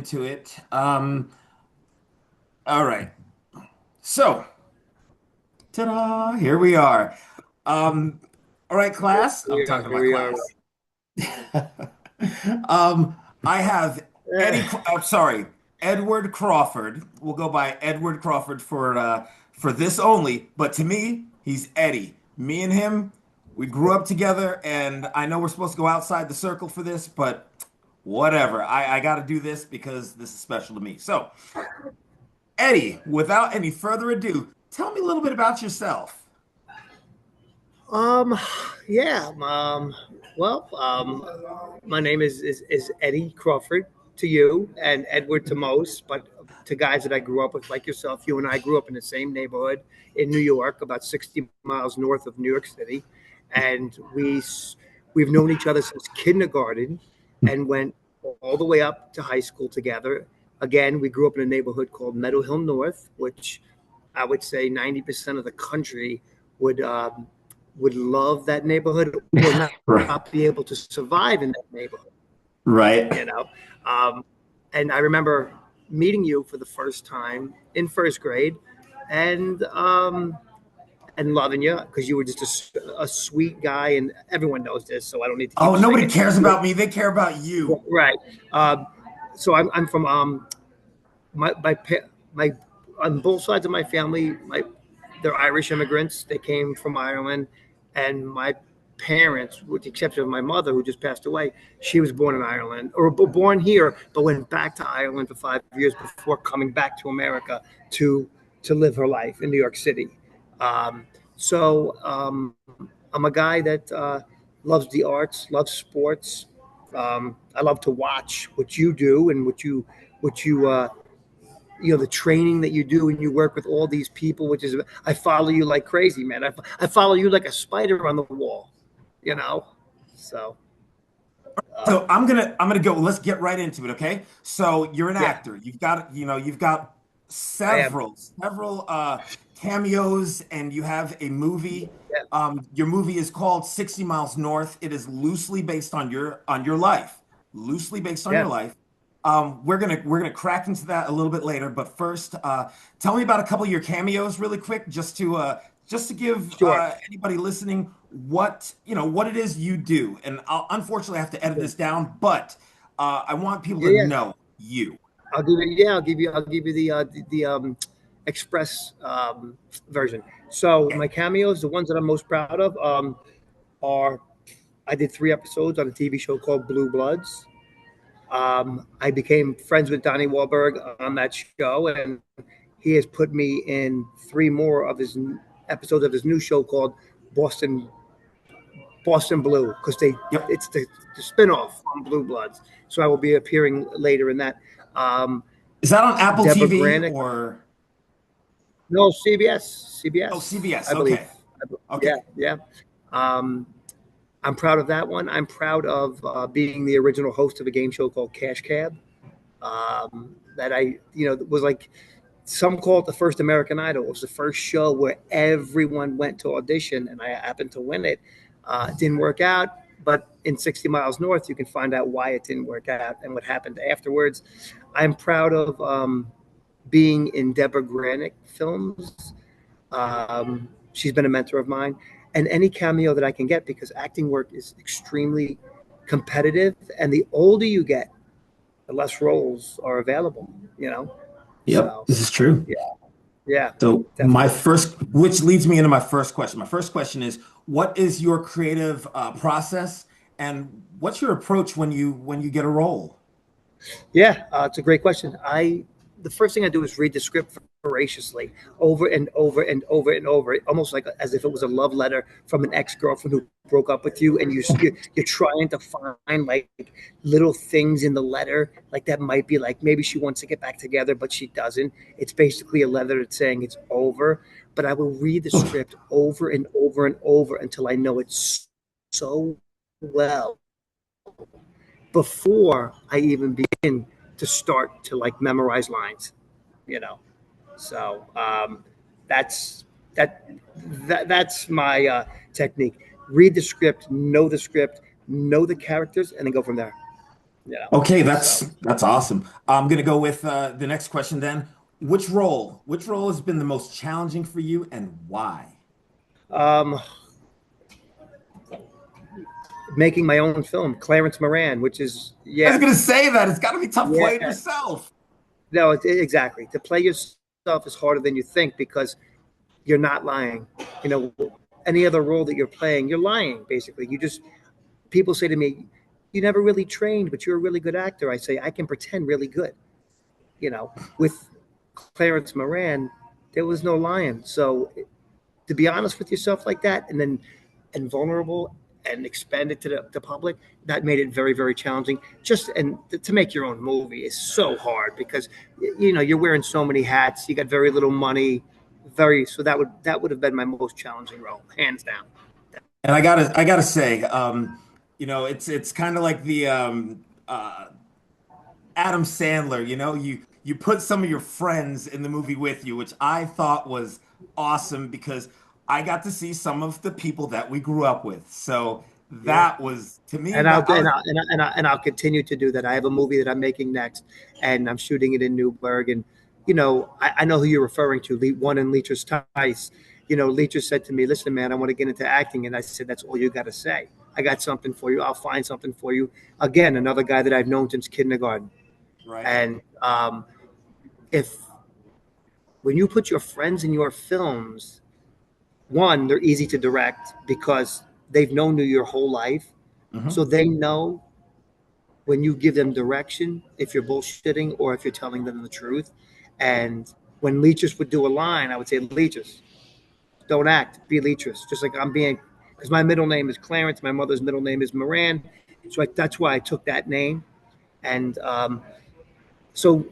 into it. All right. So, ta-da, here we are. Um, all right, class. I'm talking to my We are. class. Um, I have Eh, I'm sorry, Edward Crawford. We'll go by Edward Crawford for this only, but to me, he's Eddie. Me and him, we grew up together, and I know we're supposed to go outside the circle for this, but whatever. I got to do this because this is special to me. So, Eddie, without any further ado, tell me a little bit about yourself. um, yeah. My name is Eddie Crawford to you and Edward to most, but to guys that I grew up with, like yourself, you and I grew up in the same neighborhood in New York, about 60 miles north of New York City, and we've known each other since kindergarten, and went all the way up to high school together. Again, we grew up in a neighborhood called Meadow Hill North, which I would say 90% of the country would would love that neighborhood or Right. not be able to survive in that neighborhood, you Right. know. Um, and I remember meeting you for the first time in first grade, and and loving you because you were just a sweet guy, and everyone knows this, so I don't need to keep Oh, saying nobody it. cares about me. They care about you. Right. Um, so I'm from my on both sides of my family, they're Irish immigrants. They came from Ireland, and my parents, with the exception of my mother, who just passed away, she was born in Ireland or born here, but went back to Ireland for 5 years before coming back to America to to live her life in New York City. Um, so I'm a guy that loves the arts, loves sports. I love to watch what you do and what you know, the training that you do and you work with all these people, which is, I follow you like crazy, man. I follow you like a spider on the wall, you know. So So I'm gonna go. Let's get right into it, okay? So you're an yeah, actor. You've got I am. several cameos, and you have a movie. Yeah, Your movie is called 60 Miles North. It is loosely based on your life. Loosely based on your yeah, life. We're gonna crack into that a little bit later, but first, tell me about a couple of your cameos really quick, just to give sure. anybody listening what it is you do. And I'll unfortunately have to edit this down, but I want people Yeah, to yeah. know you. I'll give you. Yeah, I'll give you the express version. So Okay. my cameos, the ones that I'm most proud of, are I did 3 episodes on a TV show called Blue Bloods. I became friends with Donnie Wahlberg on that show, and he has put me in 3 more of his episodes of his new show called Boston Boston Blue, because they Yep. it's the spinoff on Blue Bloods. So I will be appearing later in that. Um, Is that on Apple Deborah TV Granick, or no, CBS, oh, CBS, CBS? I believe. Okay. Yeah, Okay. yeah. Um, I'm proud of that one. I'm proud of being the original host of a game show called Cash Cab. That was like, some call it the first American Idol. It was the first show where everyone went to audition, and I happened to win it. It didn't work out, but in 60 Miles North, you can find out why it didn't work out and what happened afterwards. I'm proud of being in Deborah Granick films. She's been a mentor of mine, and any cameo that I can get, because acting work is extremely competitive, and the older you get, the less roles are available. You know, Yep, so this is true. yeah, yeah, So my definitely. first, which leads me into my first question. My first question is, what is your creative process, and what's your approach when you get a role? Yeah, it's a great question. The first thing I do is read the script voraciously over and over and over and over, almost like as if it was a love letter from an ex girlfriend who broke up with you, and you're trying to find like little things in the letter, like that might be like maybe she wants to get back together, but she doesn't. It's basically a letter that's saying it's over. But I will read the script over and over and over until I know it so well before I even begin to start to like memorize lines, you know. So that's that, that's my technique. Read the script, know the characters, and then go from there. You know, Okay, so that's awesome. I'm gonna go with the next question then. Which role has been the most challenging for you and why? um, making my own film, Clarence Moran, which is I was yeah, gonna say that it's got to be tough playing yeah. yourself. No, exactly. To play yourself is harder than you think because you're not lying. You know, any other role that you're playing, you're lying basically. You just people say to me, "You never really trained, but you're a really good actor." I say, "I can pretend really good." You know, with Clarence Moran, there was no lying. So to be honest with yourself like that, and then and vulnerable and expand it to the public, that made it very very challenging. Just and to make your own movie is so hard because you know you're wearing so many hats. You got very little money. Very so that would have been my most challenging role, hands down. And I gotta say, it's kind of like the Adam Sandler. You put some of your friends in the movie with you, which I thought was awesome because I got to see some of the people that we grew up with. So Yeah. that was to me And I'll that I and was I'll, and, I, and, I, and I'll continue to do that. I have a movie that I'm making next, and I'm shooting it in Newburgh. And you know, I know who you're referring to. One in Leacher's Tice. You know, Leacher said to me, "Listen, man, I want to get into acting," and I said, "That's all you got to say. I got something for you. I'll find something for you." Again, another guy that I've known since kindergarten. right. And if when you put your friends in your films, one, they're easy to direct because they've known you your whole life, Hmm. so they know when you give them direction, if you're bullshitting or if you're telling them the truth. And when leeches would do a line, I would say, leeches, don't act, be leeches. Just like I'm being, because my middle name is Clarence, my mother's middle name is Moran. So that's why I took that name. And so,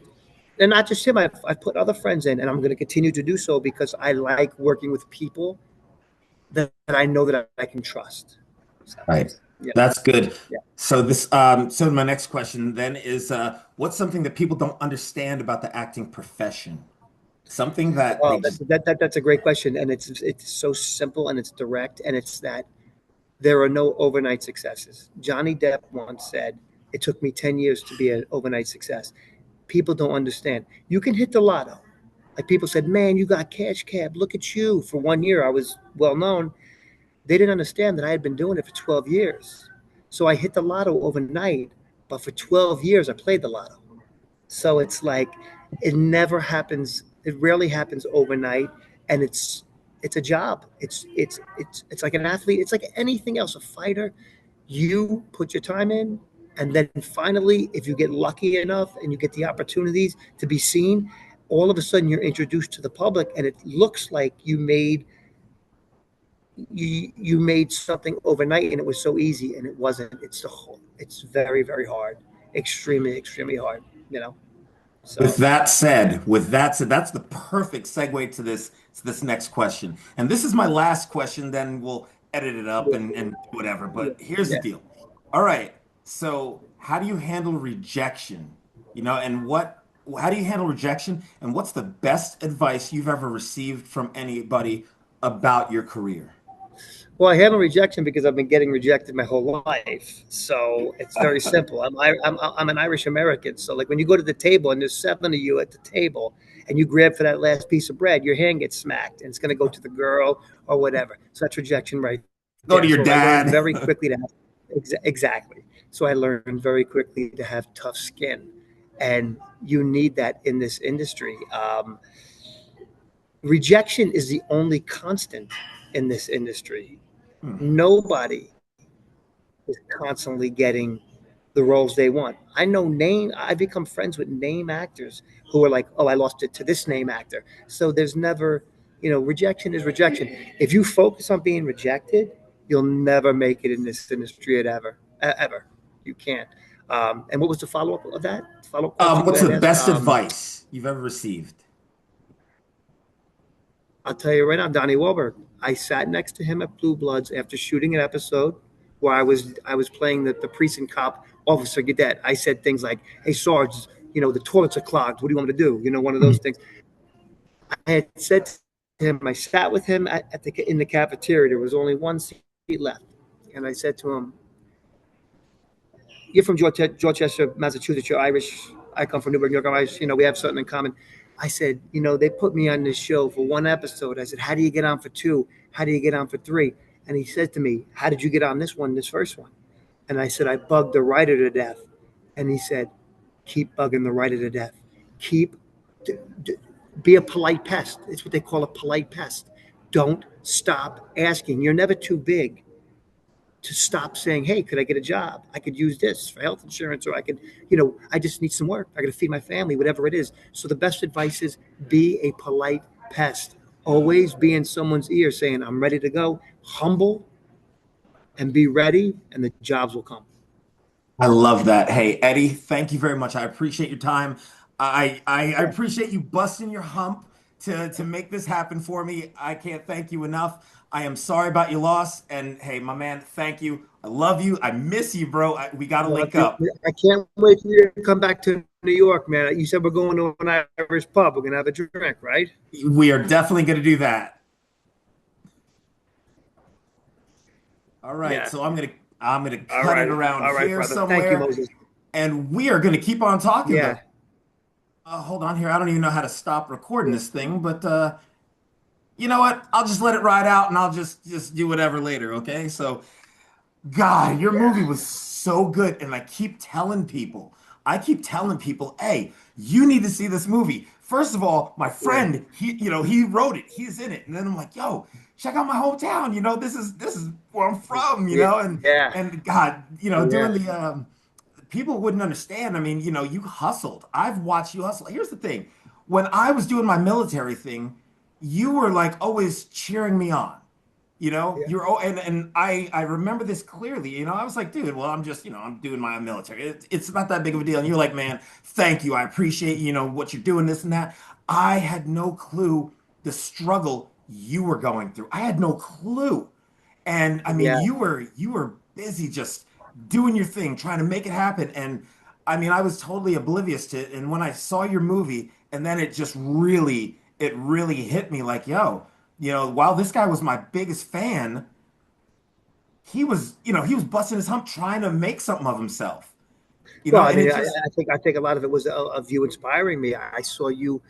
and not just him, I've put other friends in, and I'm going to continue to do so because I like working with people that I know that I can trust. So, Right. yeah, That's good. yeah. So my next question then is what's something that people don't understand about the acting profession? Something that they Oh, just that's a great question, and it's so simple and it's direct, and it's that there are no overnight successes. Johnny Depp once said, "It took me 10 years to be an overnight success." People don't understand. You can hit the lotto. Like people said, "Man, you got cash cab. Look at you." For 1 year, I was well known. They didn't understand that I had been doing it for 12 years. So I hit the lotto overnight, but for 12 years, I played the lotto. So it's like it never happens. It rarely happens overnight, and it's a job. It's like an athlete. It's like anything else. A fighter, you put your time in, and then finally, if you get lucky enough and you get the opportunities to be seen, all of a sudden you're introduced to the public, and it looks like you made something overnight, and it was so easy, and it wasn't. It's very very hard, extremely extremely hard. You know. So with that said, that's the perfect segue to this next question. And this is my last question, then we'll edit it up yeah, and whatever. yeah, But here's the yeah. deal. All right. So how do you handle rejection? And how do you handle rejection? And what's the best advice you've ever received from anybody about your career? Well, I have a rejection because I've been getting rejected my whole life. So it's very simple. I'm an Irish American. So like when you go to the table and there's seven of you at the table and you grab for that last piece of bread, your hand gets smacked and it's going to go to the girl or whatever. So that's rejection right Go to there. your So I learned dad. very quickly to have exactly. So I learned very quickly to have tough skin, and you need that in this industry. Rejection is the only constant in this industry. Hmm. Nobody is constantly getting the roles they want. I become friends with name actors who are like, oh, I lost it to this name actor. So there's never, rejection is rejection. If you focus on being rejected, you'll never make it in this industry ever. You can't. And what was the follow up of that? Follow up question you What's the had asked? best advice you've ever received? I'll tell you right now, Donnie Wahlberg. I sat next to him at Blue Bloods after shooting an episode where I was playing the precinct cop, Officer Gadet. I said things like, "Hey Sarge, the toilets are clogged. What do you want me to do?" One of those things. I had said to him. I sat with him in the cafeteria. There was only one seat left, and I said to him, you're from Dorchester, Massachusetts. You're Irish. I come from Newburgh, New York. I'm Irish. We have something in common. I said, they put me on this show for one episode. I said, how do you get on for two? How do you get on for three? And he said to me, how did you get on this first one? And I said, I bugged the writer to death. And he said, keep bugging the writer to death. Keep, be a polite pest. It's what they call a polite pest. Don't stop asking. You're never too big to stop saying, hey, could I get a job? I could use this for health insurance, or I could, I just need some work. I got to feed my family, whatever it is. So the best advice is be a polite pest. Always be in someone's ear saying, I'm ready to go. Humble and be ready, and the jobs will come. I love that. Hey, Eddie, thank you very much. I appreciate your time. I appreciate you busting your hump to make this happen for me. I can't thank you enough. I am sorry about your loss. And hey, my man, thank you. I love you. I miss you, bro. We got to link up. I can't wait for you to come back to New York, man. You said we're going to an Irish pub. We're going to have a drink, right? We are definitely going to do that. All right. Yeah. So I'm gonna cut it around here brother. somewhere. Thank you, Moses. And we are gonna keep on talking. Yeah. Hold on here. I don't even know how to stop recording this thing, but you know what? I'll just let it ride out and I'll just do whatever later, okay? So God, your movie was so good. And I keep telling people, hey, you need to see this movie. First of all, my friend, he wrote it. He's in it. And then I'm like, yo, check out my hometown. This is where I'm from, and God, doing the people wouldn't understand. I mean, you hustled. I've watched you hustle. Here's the thing. When I was doing my military thing, you were like always cheering me on. You're and I remember this clearly. I was like, dude, well, I'm just, I'm doing my military. It's not that big of a deal. And you're like, man, thank you. I appreciate, what you're doing, this and that. I had no clue the struggle you were going through. I had no clue. And I mean, you were busy just doing your thing, trying to make it happen. And I mean, I was totally oblivious to it. And when I saw your movie, and then it really hit me like, yo, while this guy was my biggest fan, he was busting his hump trying to make something of himself. I think a lot of it was of you inspiring me. I saw you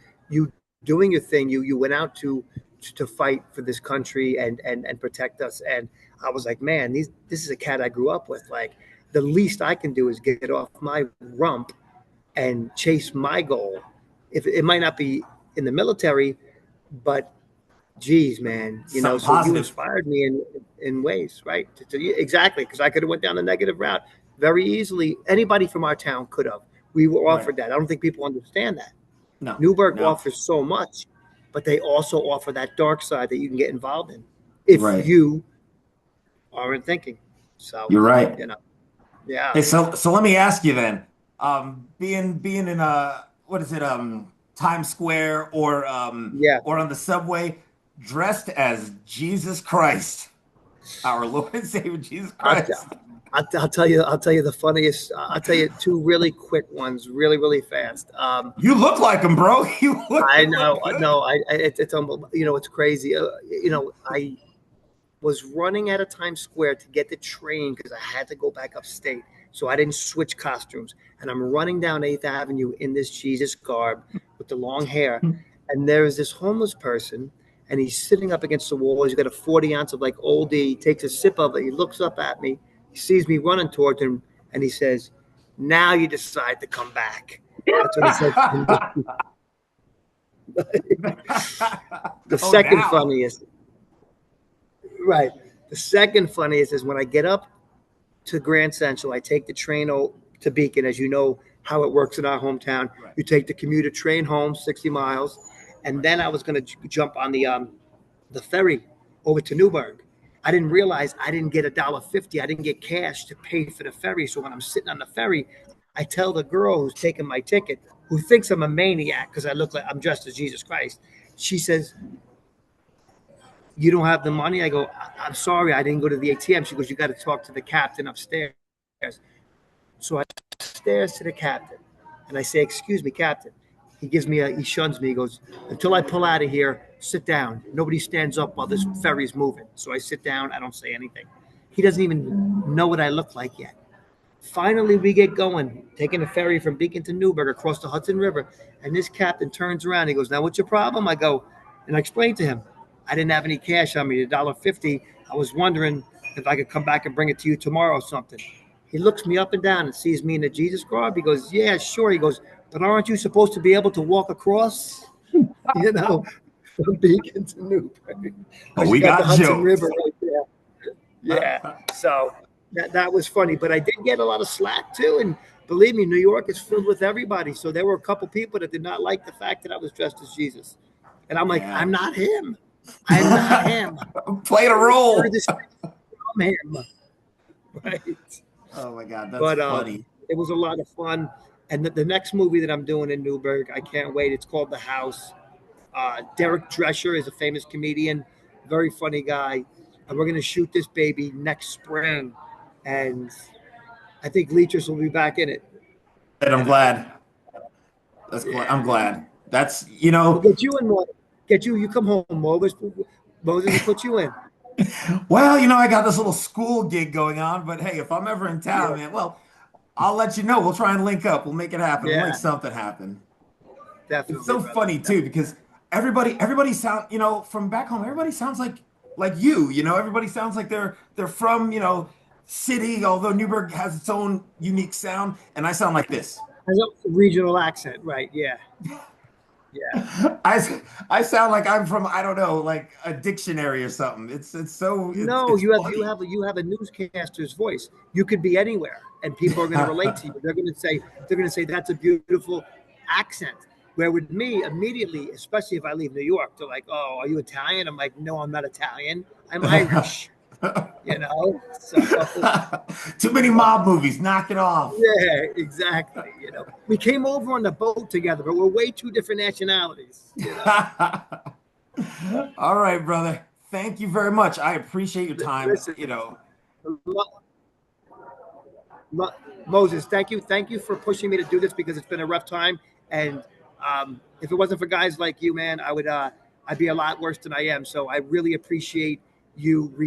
doing your thing. You went out to fight for this country and protect us. And I was like, man, this is a cat I grew up with. Like, the least I can do is get off my rump and chase my goal. If it might not be in the military, but geez, man, so you inspired me in ways, right? Exactly, because I could have went down the negative route very easily. Anybody from our town could have. We were offered that. I don't think people understand that. No, Newburgh offers so much, but they also offer that dark side that you can get involved in if you aren't thinking. So you're right. Yeah. Hey, so let me ask you then, being in what is it, Times Square or on the subway, dressed as Jesus Christ, our Lord and Savior Jesus Christ. I'll tell you the funniest. I'll tell you two really quick ones, really, really fast. You look like him, bro. I know. It's unbelievable. It's crazy. I was running out of Times Square to get the train because I had to go back upstate, so I didn't switch costumes. And I'm running down 8th Avenue in this Jesus garb with the long hair, and there is this homeless person. And he's sitting up against the wall. He's got a 40-ounce of like Old D. He takes a sip of it. He looks up at me. He sees me running towards him, and he says, "Now you decide to come back." That's what he said. The second funniest, right? The second funniest is when I get up to Grand Central. I take the train to Beacon, as you know how it works in our hometown. Right. You take the commuter train home, 60 miles. And then I was going to jump on the ferry over to Newburgh. I didn't realize I didn't get $1.50. I didn't get cash to pay for the ferry. So when I'm sitting on the ferry, I tell the girl who's taking my ticket, who thinks I'm a maniac because I look like I'm dressed as Jesus Christ. She says, "You don't have the money?" I go, "I'm sorry, I didn't go to the ATM." She goes, "You got to talk to the captain upstairs." So I upstairs to the captain, and I say, "Excuse me, captain." He shuns me. He goes, "Until I pull out of here, sit down. Nobody stands up while this ferry's moving." So I sit down. I don't say anything. He doesn't even know what I look like yet. Finally, we get going, taking a ferry from Beacon to Newburgh across the Hudson River. And this captain turns around. He goes, "Now, what's your problem?" I go, and I explained to him, I didn't have any cash on me, $1.50. I was wondering if I could come back and bring it to you tomorrow or something. He looks me up and down and sees me in the Jesus garb. He goes, "Yeah, sure." He goes, "But aren't you supposed to be able to walk across, you know, from Beacon to Newburgh? Oh, Because you we got the got Hudson jokes. River right there." Yeah. So that was funny, but I did get a lot of slack too. And believe me, New York is filled with everybody. So there were a couple people that did not like the fact that I was dressed as Jesus, and I'm like, Yeah. I'm not him. I'm not him. Played a I'm the role. furthest from him. Right. Oh my God, that's But funny. it was a lot of fun. And the next movie that I'm doing in Newburgh, I can't wait. It's called The House. Derek Drescher is a famous comedian, very funny guy. And we're going to shoot this baby next spring. And I think Leechers will be back in it. And I'm You know, glad. I'm yeah. glad. That's, We'll get you in more. Get you. You come home, Moses. Moses will put you in. well, I got this little school gig going on, but hey, if I'm ever in town, Yeah. man, well, I'll let you know. We'll try and link up. We'll make it happen. We'll make Yeah. something happen. It's Definitely, so brother. funny too Definitely. because everybody sound, from back home, everybody sounds like everybody sounds like they're from, city, although Newburgh has its own unique sound, and I sound like this. Has a regional accent, right? Yeah. Yeah. I sound like I'm from, I don't know, like a dictionary or something. No, It's you funny. have a newscaster's voice. You could be anywhere, and people are going to relate to you. They're going to say that's a beautiful accent. Where with me, immediately, especially if I leave New York, they're like, "Oh, are you Italian?" I'm like, "No, I'm not Italian. I'm Irish." So Too many mob movies. Knock it off. yeah, exactly. We came over on the boat together, but we're way two different nationalities. All right, brother. Thank you very much. I appreciate your time. Listen, Moses, thank you for pushing me to do this because it's been a rough time. And if it wasn't for guys like you, man, I'd be a lot worse than I am. So I really appreciate you